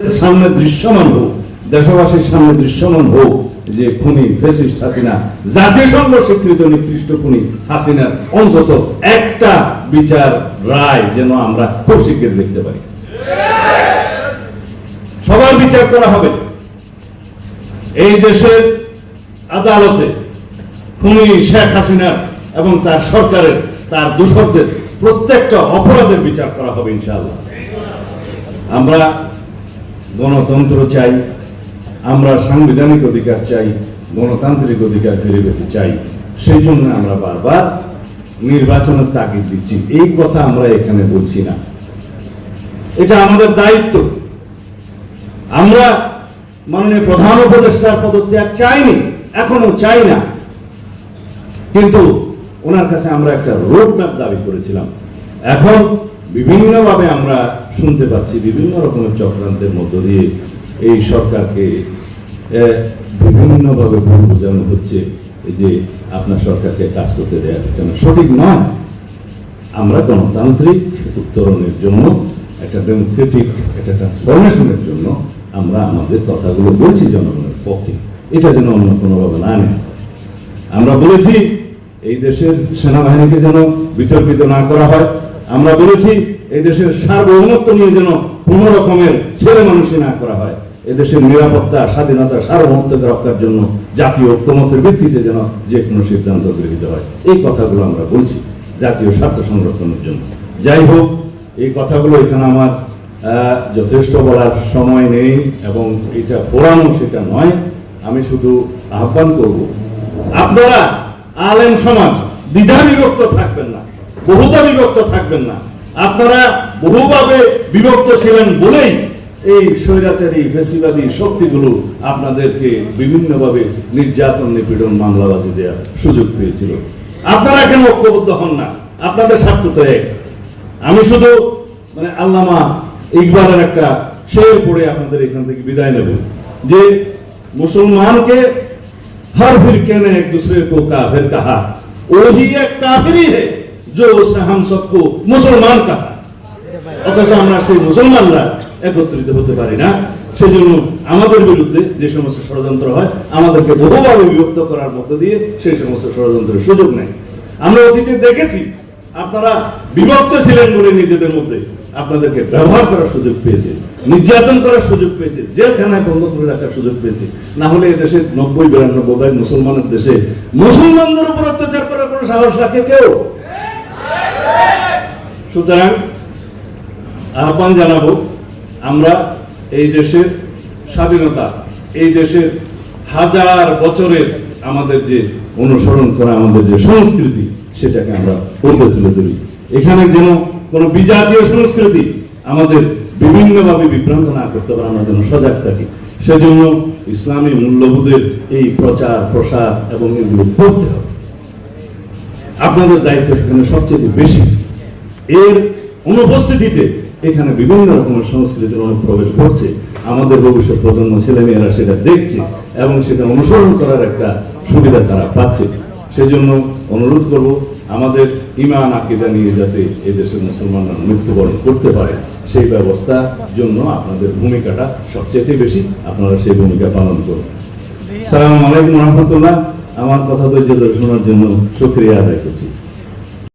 সামনে দৃশ্যমান হোক, দেশবাসীর সামনে দৃশ্যমান হোক যে খুনি ফ্যাসিস্ট হাসিনা, জাতিসংঘ স্বীকৃত নিকৃষ্ট খুনি হাসিনার অন্তত একটা বিচার রায় যেন আমরা খুব শীঘ্র দেখতে পারি। সবার বিচার করা হবে। এই দেশের আদালতে খুনি শেখ হাসিনার এবং তার সরকারের, তার দোষরদের প্রত্যেকটা অপরাধের বিচার করা হবে ইনশাআল্লাহ। আমরা গণতন্ত্র চাই, আমরা সাংবিধানিক অধিকার চাই, গণতান্ত্রিক অধিকার ফিরে পেতে চাই। সেই জন্য আমরা বারবার নির্বাচনের তাগিদ দিচ্ছি। এই কথা আমরা এখানে বলছি না, এটা আমাদের দায়িত্ব। আমরা মাননীয় প্রধান উপদেষ্টার পদত্যাগ চাইনি, এখনো চাই না, কিন্তু ওনার কাছে আমরা একটা রোড ম্যাপ দাবি করেছিলাম। এখন বিভিন্নভাবে আমরা শুনতে পাচ্ছি বিভিন্ন রকমের চক্রান্তের মধ্য দিয়ে এই সরকারকে বিভিন্নভাবে ভুল বোঝানো হচ্ছে যে আপনার সরকারকে কাজ করতে দেওয়া হচ্ছে না। সঠিক নয়। আমরা গণতান্ত্রিক উত্তরণের জন্য, একটা ডেমোক্রেটিক একটা ট্রান্সফরমেশনের জন্য আমরা আমাদের কথাগুলো বলছি জনগণের পক্ষে। এটা যেন অন্য কোনোভাবে না নেয়। আমরা বলেছি এই দেশের সেনাবাহিনীকে যেন বিতর্কিত না করা হয়। আমরা বলেছি এই দেশের সার্বভৌমত্ব নিয়ে যেন কোনো রকমের ছেলে মানুষই না করা হয়। এদেশের নিরাপত্তা, স্বাধীনতা, সার্বভৌমত্বকে রক্ষার জন্য জাতীয় ঐক্যমত্যের ভিত্তিতে যেন যে কোনো সিদ্ধান্ত গৃহীত হয়। এই কথাগুলো আমরা বলছি জাতীয় স্বার্থ সংরক্ষণের জন্য। যাই হোক, এই কথাগুলো এখানে আমার যথেষ্ট বলার সময় নেই এবং এটা পোড়ানো সেটা নয়। আমি শুধু আহ্বান করব, আপনারা আলেম সমাজ দ্বিধা বিভক্ত থাকবেন না, বহুতা বিভক্ত থাকবেন না। আপনারা বহুভাবে বিভক্ত ছিলেন বলেই এই স্বৈরাচারী ফ্যাসিবাদী শক্তিগুলো আপনাদেরকে বিভিন্নভাবে নির্যাতন, নিপীড়ন, মামলাবাদী দেওয়ার সুযোগ পেয়েছিল। আপনারা কেন ঐক্যবদ্ধ হন না? আপনাদের স্বার্থ তো এক। আমি শুধু আল্লামা ইকবালের একটা শের পড়ে আপনাদের এখান থেকে বিদায় নেব যে मुसलमान के हर फिरके ने एक दूसरे को काफिर कहा, वही एक काफिरी है जो उसने हम सबको मुसलमान कहा। অথচ আমরা সেই মুসলমানরা একত্রিত হতে পারি না। সেজন্য আমাদের বিরুদ্ধে যে সমস্ত ষড়যন্ত্র হয়, আমাদেরকে বহুভাবে বিভক্ত করার মধ্য দিয়ে সেই সমস্ত ষড়যন্ত্রের সুযোগ নেয়। আমরা অতীতে দেখেছি আপনারা বিভক্ত ছিলেন বলে নিজেদের মধ্যে আপনাদেরকে ব্যবহার করার সুযোগ পেয়েছে, নির্যাতন করার সুযোগ পেয়েছে, জেলখানায় বন্ধ করে রাখার সুযোগ পেয়েছে। না হলে এদেশে 90-92 মুসলমানের দেশে মুসলমানদের উপর অত্যাচার করার কোনো সাহস রাখে কেউ? সুতরাং আহ্বান জানাবো, আমরা এই দেশের স্বাধীনতা, এই দেশের হাজার বছরের আমাদের যে অনুসরণ করা আমাদের যে সংস্কৃতি, সেটাকে আমরা উপরে তুলে ধরি। এখানে যেন কোনো বিজাতীয় সংস্কৃতি আমাদের বিভিন্নভাবে বিভ্রান্ত না করতে পারে, আমরা যেন সজাগ থাকি। সেজন্য ইসলামী মূল্যবোধের এই প্রচার প্রসার এবং এগুলো করতে হবে। আপনাদের দায়িত্ব সেখানে সবচেয়ে বেশি। এর অনুপস্থিতিতে এখানে বিভিন্ন রকমের সংস্কৃতির অনুপ্রবেশ ঘটছে। আমাদের ভবিষ্যৎ প্রজন্ম, ছেলেমেয়েরা সেটা দেখছে এবং সেটা অনুসরণ করার একটা সুবিধা তারা পাচ্ছে। সেজন্য অনুরোধ করব, আমাদের ঈমান আকীদা নিয়ে যাতে এই দেশের মুসলমানরা মৃত্যুবরণ করতে পারে, সেই ব্যবস্থার জন্য আপনাদের ভূমিকাটা সবচেয়ে বেশি। আপনারা সেই ভূমিকা পালন করুন। আসসালামু আলাইকুম ওয়া রাহমাতুল্লাহ। আমার কথা ধৈর্য ধরে শোনার জন্য শুকরিয়া আদায় করছি।